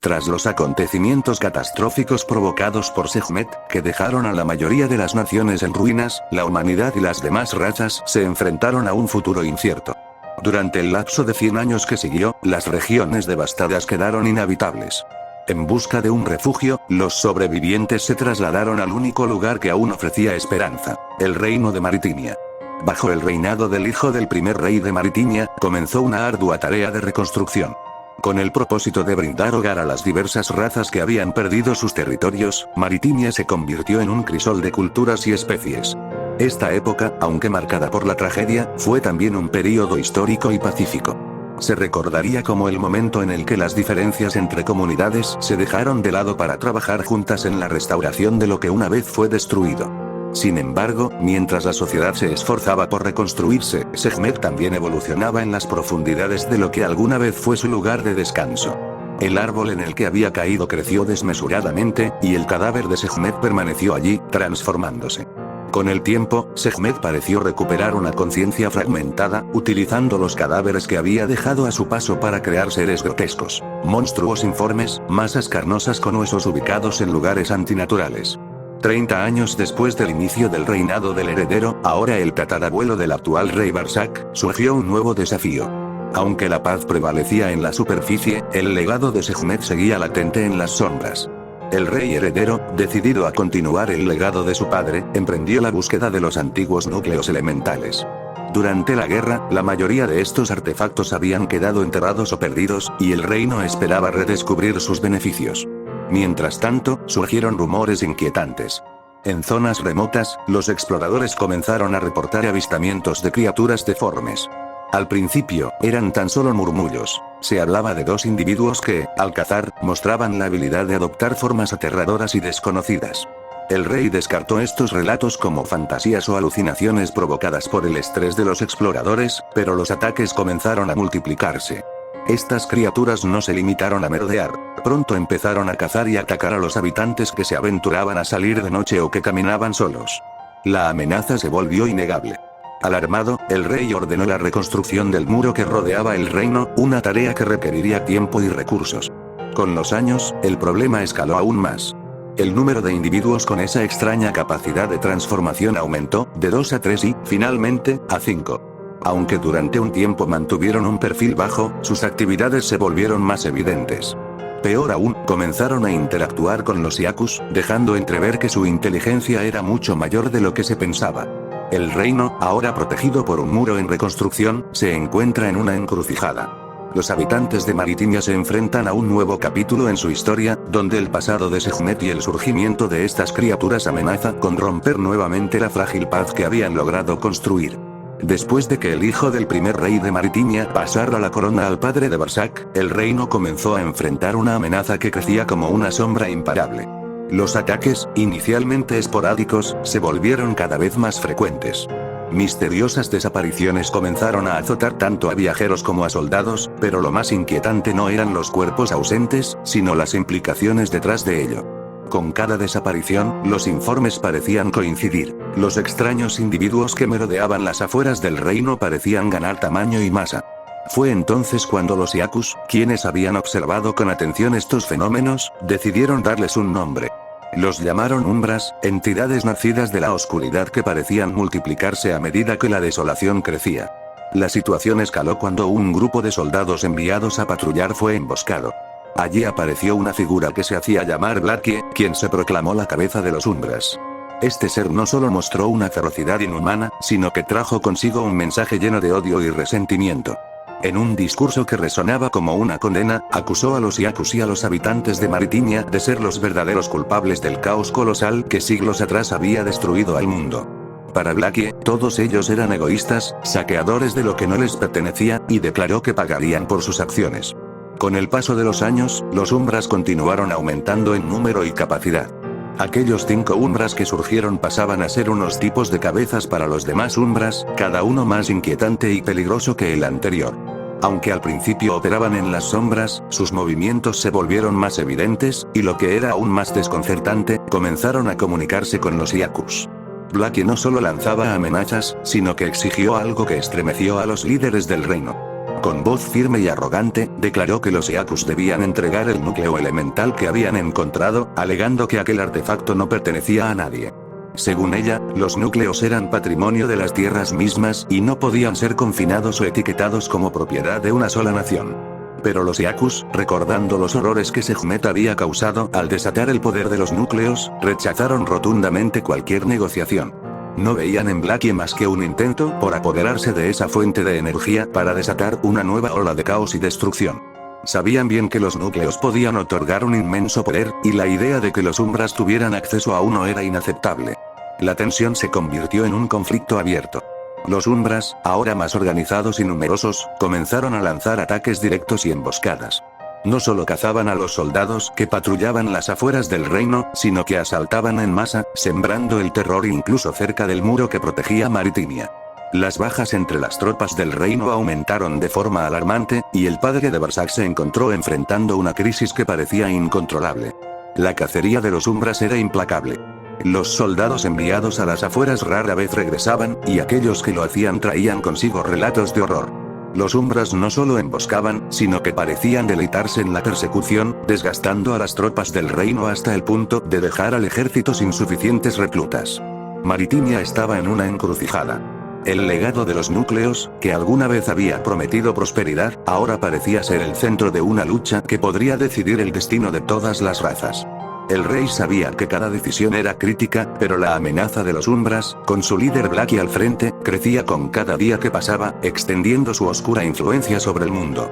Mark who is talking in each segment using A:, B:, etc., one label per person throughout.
A: Tras los acontecimientos catastróficos provocados por Sekhmet, que dejaron a la mayoría de las naciones en ruinas, la humanidad y las demás razas se enfrentaron a un futuro incierto. Durante el lapso de 100 años que siguió, las regiones devastadas quedaron inhabitables. En busca de un refugio, los sobrevivientes se trasladaron al único lugar que aún ofrecía esperanza, el reino de Maritimia. Bajo el reinado del hijo del primer rey de Maritimia, comenzó una ardua tarea de reconstrucción. Con el propósito de brindar hogar a las diversas razas que habían perdido sus territorios, Maritimia se convirtió en un crisol de culturas y especies. Esta época, aunque marcada por la tragedia, fue también un período histórico y pacífico. Se recordaría como el momento en el que las diferencias entre comunidades se dejaron de lado para trabajar juntas en la restauración de lo que una vez fue destruido. Sin embargo, mientras la sociedad se esforzaba por reconstruirse, Sekhmet también evolucionaba en las profundidades de lo que alguna vez fue su lugar de descanso. El árbol en el que había caído creció desmesuradamente, y el cadáver de Sekhmet permaneció allí, transformándose. Con el tiempo, Sekhmet pareció recuperar una conciencia fragmentada, utilizando los cadáveres que había dejado a su paso para crear seres grotescos, monstruos informes, masas carnosas con huesos ubicados en lugares antinaturales. 30 años después del inicio del reinado del heredero, ahora el tatarabuelo del actual rey Barsak, surgió un nuevo desafío. Aunque la paz prevalecía en la superficie, el legado de Sekhmet seguía latente en las sombras. El rey heredero, decidido a continuar el legado de su padre, emprendió la búsqueda de los antiguos núcleos elementales. Durante la guerra, la mayoría de estos artefactos habían quedado enterrados o perdidos, y el reino esperaba redescubrir sus beneficios. Mientras tanto, surgieron rumores inquietantes. En zonas remotas, los exploradores comenzaron a reportar avistamientos de criaturas deformes. Al principio, eran tan solo murmullos. Se hablaba de dos individuos que, al cazar, mostraban la habilidad de adoptar formas aterradoras y desconocidas. El rey descartó estos relatos como fantasías o alucinaciones provocadas por el estrés de los exploradores, pero los ataques comenzaron a multiplicarse. Estas criaturas no se limitaron a merodear, pronto empezaron a cazar y atacar a los habitantes que se aventuraban a salir de noche o que caminaban solos. La amenaza se volvió innegable. Alarmado, el rey ordenó la reconstrucción del muro que rodeaba el reino, una tarea que requeriría tiempo y recursos. Con los años, el problema escaló aún más. El número de individuos con esa extraña capacidad de transformación aumentó, de 2 a 3 y, finalmente, a 5. Aunque durante un tiempo mantuvieron un perfil bajo, sus actividades se volvieron más evidentes. Peor aún, comenzaron a interactuar con los Yakus, dejando entrever que su inteligencia era mucho mayor de lo que se pensaba. El reino, ahora protegido por un muro en reconstrucción, se encuentra en una encrucijada. Los habitantes de Maritimia se enfrentan a un nuevo capítulo en su historia, donde el pasado de Sekhmet y el surgimiento de estas criaturas amenaza con romper nuevamente la frágil paz que habían logrado construir. Después de que el hijo del primer rey de Maritimia pasara la corona al padre de Barsak, el reino comenzó a enfrentar una amenaza que crecía como una sombra imparable. Los ataques, inicialmente esporádicos, se volvieron cada vez más frecuentes. Misteriosas desapariciones comenzaron a azotar tanto a viajeros como a soldados, pero lo más inquietante no eran los cuerpos ausentes, sino las implicaciones detrás de ello. Con cada desaparición, los informes parecían coincidir. Los extraños individuos que merodeaban las afueras del reino parecían ganar tamaño y masa. Fue entonces cuando los Yakus, quienes habían observado con atención estos fenómenos, decidieron darles un nombre. Los llamaron Umbras, entidades nacidas de la oscuridad que parecían multiplicarse a medida que la desolación crecía. La situación escaló cuando un grupo de soldados enviados a patrullar fue emboscado. Allí apareció una figura que se hacía llamar Blakie, quien se proclamó la cabeza de los Umbras. Este ser no solo mostró una ferocidad inhumana, sino que trajo consigo un mensaje lleno de odio y resentimiento. En un discurso que resonaba como una condena, acusó a los Yakus y a los habitantes de Maritimia de ser los verdaderos culpables del caos colosal que siglos atrás había destruido al mundo. Para Blakie, todos ellos eran egoístas, saqueadores de lo que no les pertenecía, y declaró que pagarían por sus acciones. Con el paso de los años, los Umbras continuaron aumentando en número y capacidad. Aquellos 5 Umbras que surgieron pasaban a ser unos tipos de cabezas para los demás Umbras, cada uno más inquietante y peligroso que el anterior. Aunque al principio operaban en las sombras, sus movimientos se volvieron más evidentes, y lo que era aún más desconcertante, comenzaron a comunicarse con los Yakus. Blakie no solo lanzaba amenazas, sino que exigió algo que estremeció a los líderes del reino. Con voz firme y arrogante, declaró que los Yakus debían entregar el núcleo elemental que habían encontrado, alegando que aquel artefacto no pertenecía a nadie. Según ella, los núcleos eran patrimonio de las tierras mismas y no podían ser confinados o etiquetados como propiedad de una sola nación. Pero los Yakus, recordando los horrores que Sekhmet había causado al desatar el poder de los núcleos, rechazaron rotundamente cualquier negociación. No veían en Blackie más que un intento por apoderarse de esa fuente de energía para desatar una nueva ola de caos y destrucción. Sabían bien que los núcleos podían otorgar un inmenso poder, y la idea de que los Umbras tuvieran acceso a uno era inaceptable. La tensión se convirtió en un conflicto abierto. Los Umbras, ahora más organizados y numerosos, comenzaron a lanzar ataques directos y emboscadas. No solo cazaban a los soldados que patrullaban las afueras del reino, sino que asaltaban en masa, sembrando el terror incluso cerca del muro que protegía Maritimia. Las bajas entre las tropas del reino aumentaron de forma alarmante, y el padre de Barsac se encontró enfrentando una crisis que parecía incontrolable. La cacería de los Umbras era implacable. Los soldados enviados a las afueras rara vez regresaban, y aquellos que lo hacían traían consigo relatos de horror. Los Umbras no solo emboscaban, sino que parecían deleitarse en la persecución, desgastando a las tropas del reino hasta el punto de dejar al ejército sin suficientes reclutas. Maritimia estaba en una encrucijada. El legado de los núcleos, que alguna vez había prometido prosperidad, ahora parecía ser el centro de una lucha que podría decidir el destino de todas las razas. El rey sabía que cada decisión era crítica, pero la amenaza de los Umbras, con su líder Blackie al frente, crecía con cada día que pasaba, extendiendo su oscura influencia sobre el mundo.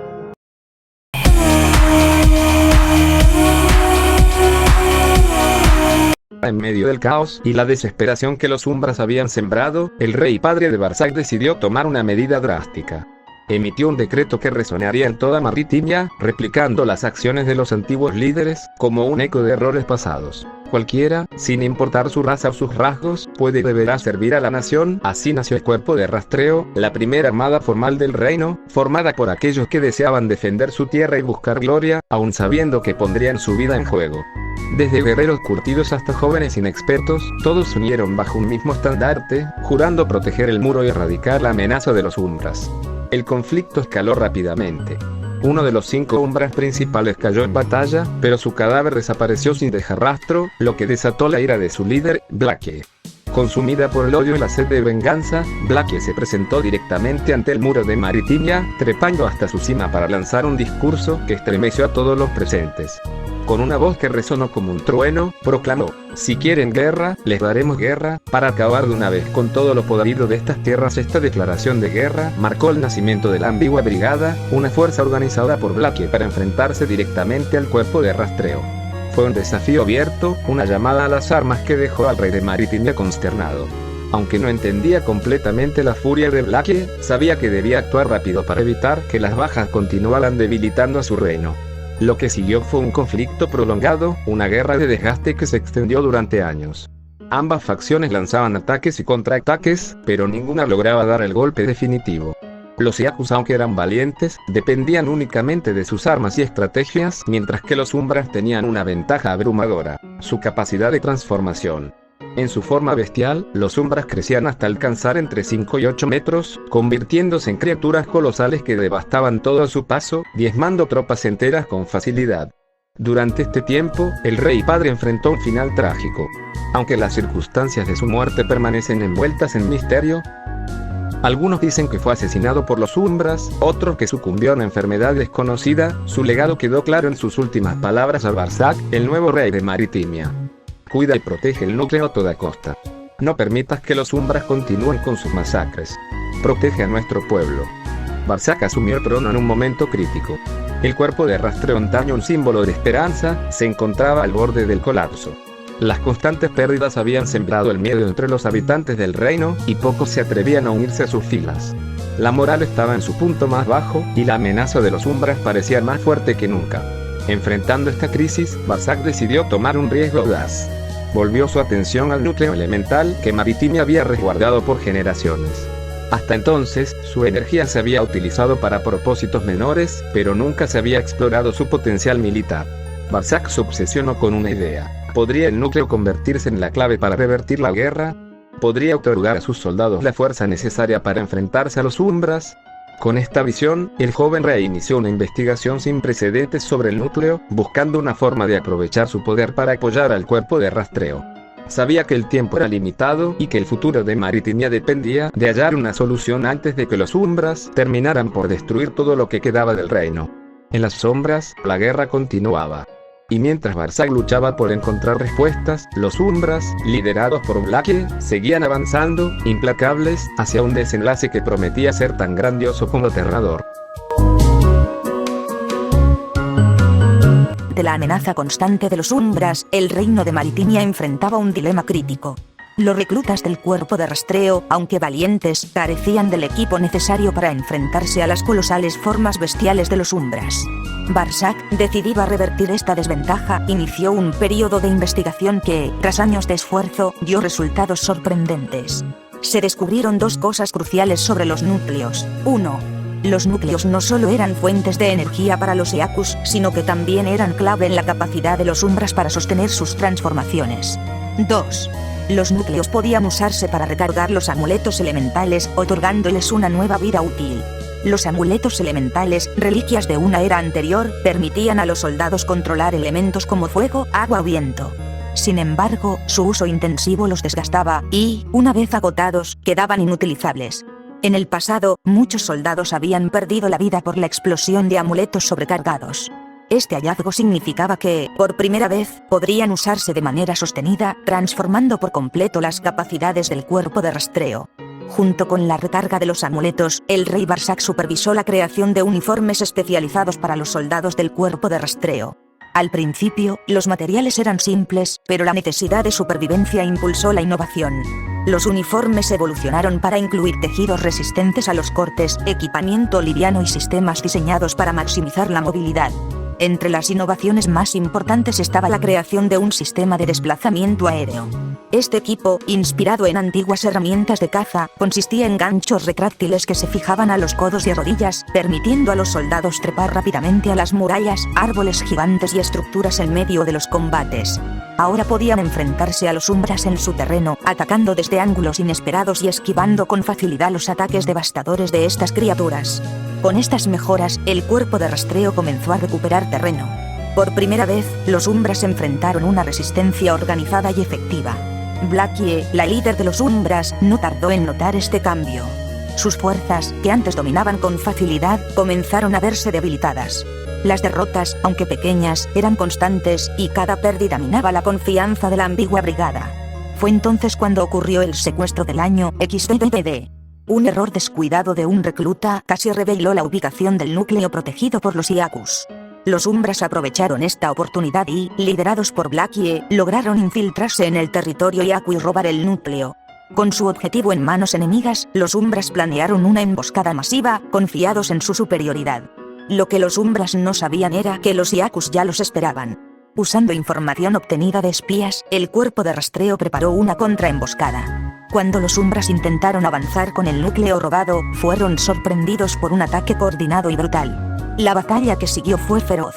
B: En medio del caos y la desesperación que los Umbras habían sembrado, el rey padre de Barsac decidió tomar una medida drástica. Emitió un decreto que resonaría en toda Maritimia, replicando las acciones de los antiguos líderes, como un eco de errores pasados. Cualquiera, sin importar su raza o sus rasgos, puede y deberá servir a la nación. Así nació el Cuerpo de Rastreo, la primera armada formal del reino, formada por aquellos que deseaban defender su tierra y buscar gloria, aun sabiendo que pondrían su vida en juego. Desde guerreros curtidos hasta jóvenes inexpertos, todos se unieron bajo un mismo estandarte, jurando proteger el muro y erradicar la amenaza de los Umbras. El conflicto escaló rápidamente. Uno de los 5 Umbras principales cayó en batalla, pero su cadáver desapareció sin dejar rastro, lo que desató la ira de su líder, Blackie. Consumida por el odio y la sed de venganza, Blackie se presentó directamente ante el muro de Maritimia, trepando hasta su cima para lanzar un discurso que estremeció a todos los presentes. Con una voz que resonó como un trueno, proclamó: "Si quieren guerra, les daremos guerra, para acabar de una vez con todo lo podrido de estas tierras". Esta declaración de guerra marcó el nacimiento de la ambigua brigada, una fuerza organizada por Blackie para enfrentarse directamente al Cuerpo de Rastreo. Fue un desafío abierto, una llamada a las armas que dejó al rey de Maritimia consternado. Aunque no entendía completamente la furia de Blackie, sabía que debía actuar rápido para evitar que las bajas continuaran debilitando a su reino. Lo que siguió fue un conflicto prolongado, una guerra de desgaste que se extendió durante años. Ambas facciones lanzaban ataques y contraataques, pero ninguna lograba dar el golpe definitivo. Los Yakus, aunque eran valientes, dependían únicamente de sus armas y estrategias, mientras que los Umbras tenían una ventaja abrumadora: su capacidad de transformación. En su forma bestial, los Umbras crecían hasta alcanzar entre 5 y 8 metros, convirtiéndose en criaturas colosales que devastaban todo a su paso, diezmando tropas enteras con facilidad. Durante este tiempo, el rey padre enfrentó un final trágico. Aunque las circunstancias de su muerte permanecen envueltas en misterio, algunos dicen que fue asesinado por los Umbras, otros que sucumbió a una enfermedad desconocida. Su legado quedó claro en sus últimas palabras a Barsac, el nuevo rey de Maritimia: "Cuida y protege el núcleo a toda costa. No permitas que los Umbras continúen con sus masacres. Protege a nuestro pueblo". Barsac asumió el trono en un momento crítico. El Cuerpo de Rastreo, antaño un símbolo de esperanza, se encontraba al borde del colapso. Las constantes pérdidas habían sembrado el miedo entre los habitantes del reino, y pocos se atrevían a unirse a sus filas. La moral estaba en su punto más bajo, y la amenaza de los Umbras parecía más fuerte que nunca. Enfrentando esta crisis, Barsac decidió tomar un riesgo audaz. Volvió su atención al núcleo elemental que Maritimia había resguardado por generaciones. Hasta entonces, su energía se había utilizado para propósitos menores, pero nunca se había explorado su potencial militar. Barsac se obsesionó con una idea: ¿podría el núcleo convertirse en la clave para revertir la guerra? ¿Podría otorgar a sus soldados la fuerza necesaria para enfrentarse a los Umbras? Con esta visión, el joven rey inició una investigación sin precedentes sobre el núcleo, buscando una forma de aprovechar su poder para apoyar al cuerpo de rastreo. Sabía que el tiempo era limitado y que el futuro de Maritimia dependía de hallar una solución antes de que los Umbras terminaran por destruir todo lo que quedaba del reino. En las sombras, la guerra continuaba. Y mientras Barsag luchaba por encontrar respuestas, los Umbras, liderados por Blackie, seguían avanzando, implacables, hacia un desenlace que prometía ser tan grandioso como aterrador.
C: De la amenaza constante de los Umbras, el reino de Maritimia enfrentaba un dilema crítico. Los reclutas del cuerpo de rastreo, aunque valientes, carecían del equipo necesario para enfrentarse a las colosales formas bestiales de los Umbras. Barsag, decidido a revertir esta desventaja, inició un periodo de investigación que, tras años de esfuerzo, dio resultados sorprendentes. Se descubrieron dos cosas cruciales sobre los núcleos. 1. Los núcleos no solo eran fuentes de energía para los Eakus, sino que también eran clave en la capacidad de los Umbras para sostener sus transformaciones. 2. Los núcleos podían usarse para recargar los amuletos elementales, otorgándoles una nueva vida útil. Los amuletos elementales, reliquias de una era anterior, permitían a los soldados controlar elementos como fuego, agua o viento. Sin embargo, su uso intensivo los desgastaba y, una vez agotados, quedaban inutilizables. En el pasado, muchos soldados habían perdido la vida por la explosión de amuletos sobrecargados. Este hallazgo significaba que, por primera vez, podrían usarse de manera sostenida, transformando por completo las capacidades del cuerpo de rastreo. Junto con la recarga de los amuletos, el rey Barsag supervisó la creación de uniformes especializados para los soldados del cuerpo de rastreo. Al principio, los materiales eran simples, pero la necesidad de supervivencia impulsó la innovación. Los uniformes evolucionaron para incluir tejidos resistentes a los cortes, equipamiento liviano y sistemas diseñados para maximizar la movilidad. Entre las innovaciones más importantes estaba la creación de un sistema de desplazamiento aéreo. Este equipo, inspirado en antiguas herramientas de caza, consistía en ganchos retráctiles que se fijaban a los codos y rodillas, permitiendo a los soldados trepar rápidamente a las murallas, árboles gigantes y estructuras en medio de los combates. Ahora podían enfrentarse a los Umbras en su terreno, atacando desde ángulos inesperados y esquivando con facilidad los ataques devastadores de estas criaturas. Con estas mejoras, el cuerpo de rastreo comenzó a recuperar terreno. Por primera vez, los Umbras enfrentaron una resistencia organizada y efectiva. Blackie, la líder de los Umbras, no tardó en notar este cambio. Sus fuerzas, que antes dominaban con facilidad, comenzaron a verse debilitadas. Las derrotas, aunque pequeñas, eran constantes, y cada pérdida minaba la confianza de la ambigua brigada. Fue entonces cuando ocurrió el secuestro del año XDDD. Un error descuidado de un recluta casi reveló la ubicación del núcleo protegido por los Eakus. Los Umbras aprovecharon esta oportunidad y, liderados por Blackie, lograron infiltrarse en el territorio Eaku y robar el núcleo. Con su objetivo en manos enemigas, los Umbras planearon una emboscada masiva, confiados en su superioridad. Lo que los Umbras no sabían era que los Eakus ya los esperaban. Usando información obtenida de espías, el cuerpo de rastreo preparó una contraemboscada. Cuando los Umbras intentaron avanzar con el núcleo robado, fueron sorprendidos por un ataque coordinado y brutal. La batalla que siguió fue feroz.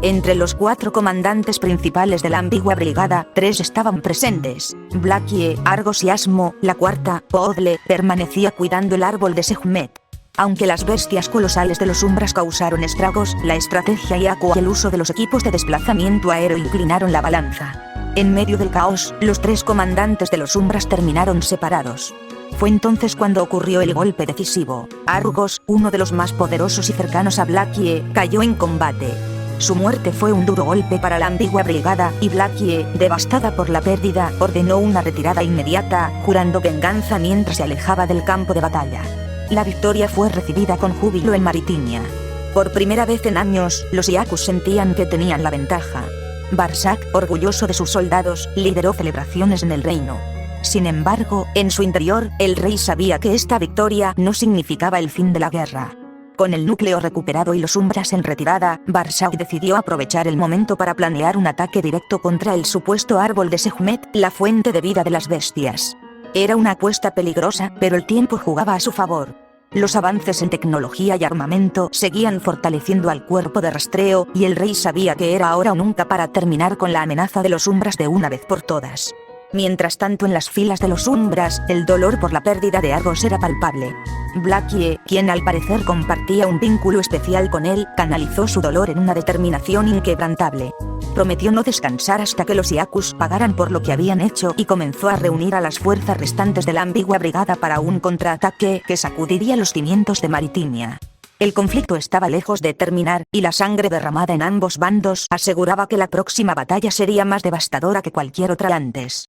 C: Entre los 4 comandantes principales de la ambigua brigada, 3 estaban presentes. Blackie, Argos y Asmo, la cuarta, Podle, permanecía cuidando el árbol de Sekhmet. Aunque las bestias colosales de los Umbras causaron estragos, la estrategia Eaku y el uso de los equipos de desplazamiento aéreo inclinaron la balanza. En medio del caos, los 3 comandantes de los Umbras terminaron separados. Fue entonces cuando ocurrió el golpe decisivo. Argos, uno de los más poderosos y cercanos a Blackie, cayó en combate. Su muerte fue un duro golpe para la ambigua brigada, y Blackie, devastada por la pérdida, ordenó una retirada inmediata, jurando venganza mientras se alejaba del campo de batalla. La victoria fue recibida con júbilo en Maritimia. Por primera vez en años, los Eakus sentían que tenían la ventaja. Barsag, orgulloso de sus soldados, lideró celebraciones en el reino. Sin embargo, en su interior, el rey sabía que esta victoria no significaba el fin de la guerra. Con el núcleo recuperado y los Umbras en retirada, Barsag decidió aprovechar el momento para planear un ataque directo contra el supuesto árbol de Sekhmet, la fuente de vida de las bestias. Era una apuesta peligrosa, pero el tiempo jugaba a su favor. Los avances en tecnología y armamento seguían fortaleciendo al cuerpo de rastreo, y el rey sabía que era ahora o nunca para terminar con la amenaza de los Umbras de una vez por todas. Mientras tanto, en las filas de los Umbras, el dolor por la pérdida de Argos era palpable. Blackie, quien al parecer compartía un vínculo especial con él, canalizó su dolor en una determinación inquebrantable. Prometió no descansar hasta que los Yakus pagaran por lo que habían hecho y comenzó a reunir a las fuerzas restantes de la ambigua brigada para un contraataque que sacudiría los cimientos de Maritimia. El conflicto estaba lejos de terminar, y la sangre derramada en ambos bandos aseguraba que la próxima batalla sería más devastadora que cualquier otra antes.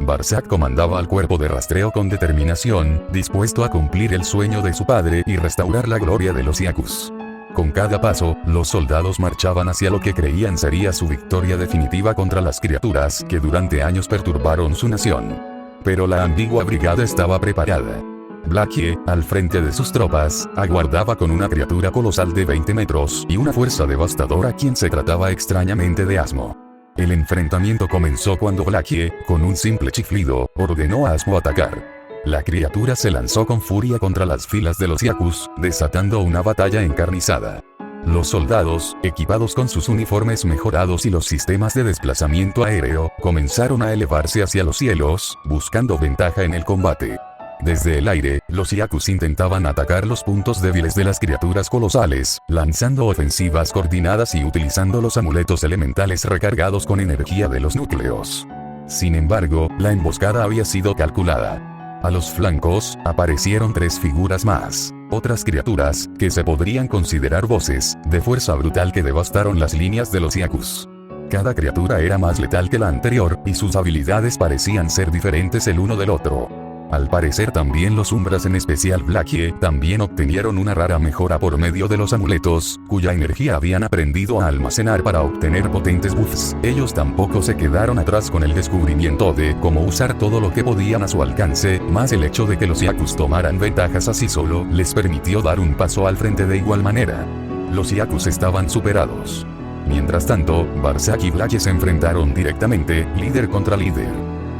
D: Barzak comandaba al cuerpo de rastreo con determinación, dispuesto a cumplir el sueño de su padre y restaurar la gloria de los Yakus. Con cada paso, los soldados marchaban hacia lo que creían sería su victoria definitiva contra las criaturas que durante años perturbaron su nación. Pero la ambigua brigada estaba preparada. Blackie, al frente de sus tropas, aguardaba con una criatura colosal de 20 metros y una fuerza devastadora quien se trataba extrañamente de Asmo. El enfrentamiento comenzó cuando Blackie, con un simple chiflido, ordenó a Asmo atacar. La criatura se lanzó con furia contra las filas de los Yakus, desatando una batalla encarnizada. Los soldados, equipados con sus uniformes mejorados y los sistemas de desplazamiento aéreo, comenzaron a elevarse hacia los cielos, buscando ventaja en el combate. Desde el aire, los Yakus intentaban atacar los puntos débiles de las criaturas colosales, lanzando ofensivas coordinadas y utilizando los amuletos elementales recargados con energía de los núcleos. Sin embargo, la emboscada había sido calculada. A los flancos, aparecieron 3 figuras más, otras criaturas, que se podrían considerar voces, de fuerza brutal que devastaron las líneas de los Yakus. Cada criatura era más letal que la anterior, y sus habilidades parecían ser diferentes el uno del otro. Al parecer también los Umbras, en especial Blackie, también obtenieron una rara mejora por medio de los amuletos, cuya energía habían aprendido a almacenar para obtener potentes buffs. Ellos tampoco se quedaron atrás con el descubrimiento de cómo usar todo lo que podían a su alcance, más el hecho de que los Yakus tomaran ventajas así solo les permitió dar un paso al frente de igual manera. Los Yakus estaban superados. Mientras tanto, Barzak y Blackie se enfrentaron directamente, líder contra líder.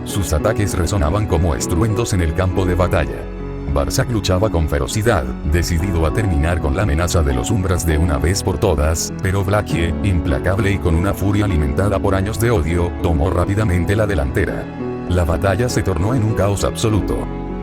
D: Sus ataques resonaban como estruendos en el campo de batalla. Barzak luchaba con ferocidad, decidido a terminar con la amenaza de los Umbras de una vez por todas, pero Blackie, implacable y con una furia alimentada por años de odio, tomó rápidamente la delantera. La batalla se tornó en un caos absoluto.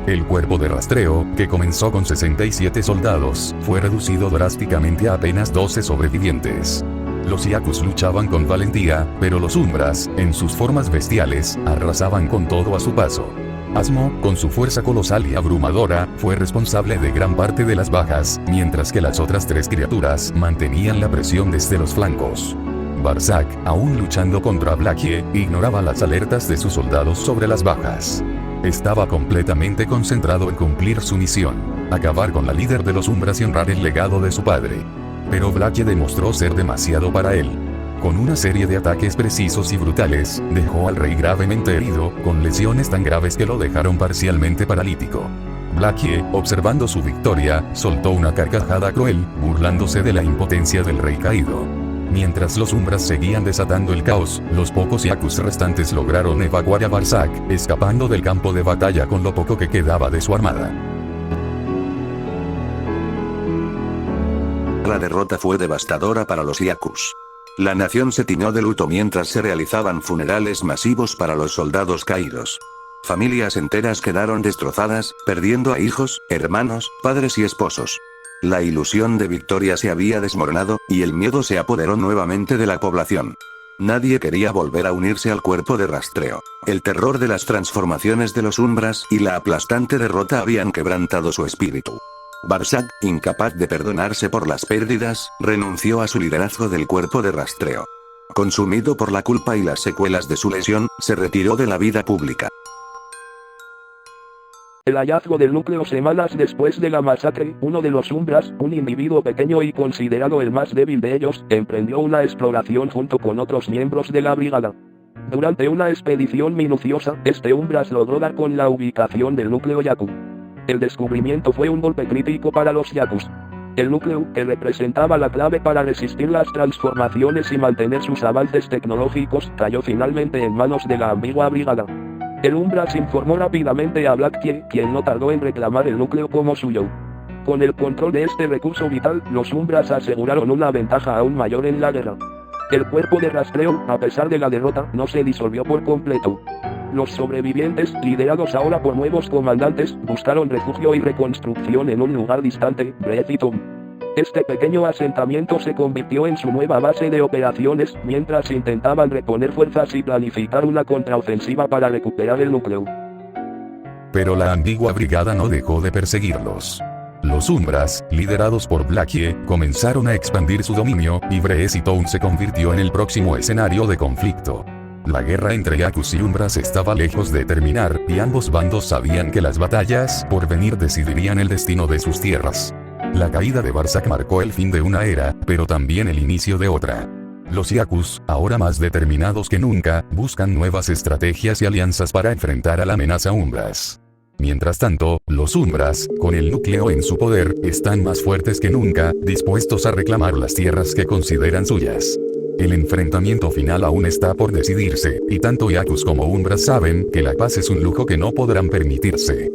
D: El cuerpo de rastreo, que comenzó con 67 soldados, fue reducido drásticamente a apenas 12 sobrevivientes. Los Yakus luchaban con valentía, pero los Umbras, en sus formas bestiales, arrasaban con todo a su paso. Asmo, con su fuerza colosal y abrumadora, fue responsable de gran parte de las bajas, mientras que las otras 3 criaturas mantenían la presión desde los flancos. Barzak, aún luchando contra Blackie, ignoraba las alertas de sus soldados sobre las bajas. Estaba completamente concentrado en cumplir su misión, acabar con la líder de los Umbras y honrar el legado de su padre. Pero Blackie demostró ser demasiado para él. Con una serie de ataques precisos y brutales, dejó al rey gravemente herido, con lesiones tan graves que lo dejaron parcialmente paralítico. Blackie, observando su victoria, soltó una carcajada cruel, burlándose de la impotencia del rey caído. Mientras los Umbras seguían desatando el caos, los pocos Yakus restantes lograron evacuar a Barzak, escapando del campo de batalla con lo poco que quedaba de su armada.
A: La derrota fue devastadora para los Yakus. La nación se tiñó de luto mientras se realizaban funerales masivos para los soldados caídos. Familias enteras quedaron destrozadas, perdiendo a hijos, hermanos, padres y esposos. La ilusión de victoria se había desmoronado, y el miedo se apoderó nuevamente de la población. Nadie quería volver a unirse al cuerpo de rastreo. El terror de las transformaciones de los Umbras y la aplastante derrota habían quebrantado su espíritu. Barzak, incapaz de perdonarse por las pérdidas, renunció a su liderazgo del cuerpo de rastreo. Consumido por la culpa y las secuelas de su lesión, se retiró de la vida pública.
E: El hallazgo del núcleo semanas después de la masacre, uno de los Umbras, un individuo pequeño y considerado el más débil de ellos, emprendió una exploración junto con otros miembros de la brigada. Durante una expedición minuciosa, este Umbras logró dar con la ubicación del núcleo Yaku. El descubrimiento fue un golpe crítico para los Yakus. El núcleo, que representaba la clave para resistir las transformaciones y mantener sus avances tecnológicos, cayó finalmente en manos de la ambigua brigada. El Umbras informó rápidamente a Blackie, quien no tardó en reclamar el núcleo como suyo. Con el control de este recurso vital, los Umbras aseguraron una ventaja aún mayor en la guerra. El cuerpo de rastreo, a pesar de la derrota, no se disolvió por completo. Los sobrevivientes, liderados ahora por nuevos comandantes, buscaron refugio y reconstrucción en un lugar distante, Breathiton. Este pequeño asentamiento se convirtió en su nueva base de operaciones, mientras intentaban reponer fuerzas y planificar una contraofensiva para recuperar el núcleo.
D: Pero la antigua brigada no dejó de perseguirlos. Los Umbras, liderados por Blackie, comenzaron a expandir su dominio, y Breathiton se convirtió en el próximo escenario de conflicto. La guerra entre Yakus y Umbras estaba lejos de terminar, y ambos bandos sabían que las batallas por venir decidirían el destino de sus tierras. La caída de Barzak marcó el fin de una era, pero también el inicio de otra. Los Yakus, ahora más determinados que nunca, buscan nuevas estrategias y alianzas para enfrentar a la amenaza Umbras. Mientras tanto, los Umbras, con el núcleo en su poder, están más fuertes que nunca, dispuestos a reclamar las tierras que consideran suyas. El enfrentamiento final aún está por decidirse, y tanto Yakus como Umbras saben que la paz es un lujo que no podrán permitirse.